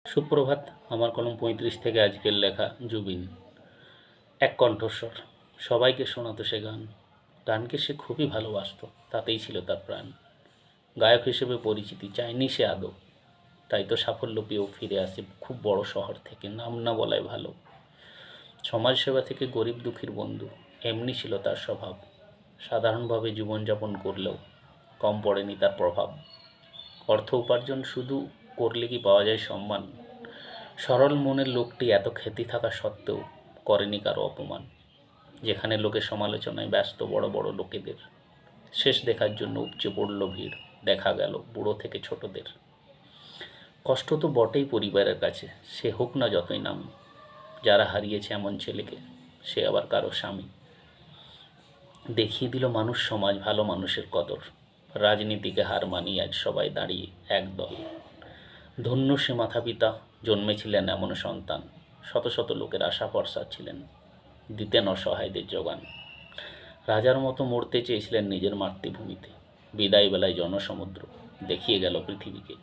সুপ্রভাত। আমার কলম ৩৫ থেকে আজকের লেখা জুবিন। এক কণ্ঠস্বর, সবাইকে শোনাতো সে গান। গানকে সে খুবই ভালোবাসত, তাতেই ছিল তার প্রাণ। গায়ক হিসেবে পরিচিতি চায়নি সে আদৌ, তাই তো সাফল্য পেয়েও ফিরে আসে খুব বড় শহর থেকে, নাম না বলাই ভালো। সমাজসেবা থেকে গরিব দুঃখীর বন্ধু, এমনি ছিল তার স্বভাব। সাধারণভাবে জীবনযাপন করলেও কম পড়েনি তার প্রভাব। অর্থ উপার্জন শুধু করলে কি পাওয়া যায় সম্মান? সরল মনের লোকটি এত খ্যাতি থাকা সত্ত্বেও করেনি কারো অপমান। যেখানে লোকের সমালোচনায় ব্যস্ত বড় বড় লোকেদের, শেষ দেখার জন্য উপচে পড়ল ভিড়। দেখা গেল বুড়ো থেকে ছোটদের। কষ্ট তো বটেই পরিবারের কাছে, সে হোক না যতই নামি। যারা হারিয়েছে এমন ছেলেকে, সে আবার কারো স্বামী। দেখিয়ে দিল মানুষ সমাজ ভালো মানুষের কদর। রাজনীতিকে হার মানিয়ে আজ সবাই দাঁড়িয়ে একদল। ধন্য সে মাতা পিতা, জন্মেছিলেন এমন সন্তান। শত শত লোকের আশা ভরসা ছিলেন, দিতেন অসহায়দের যোগান। রাজার মতো মরতে চেয়েছিলেন নিজের মাতৃভূমিতে। বিদায় বেলায় জনসমুদ্র দেখিয়ে গেল পৃথিবীকে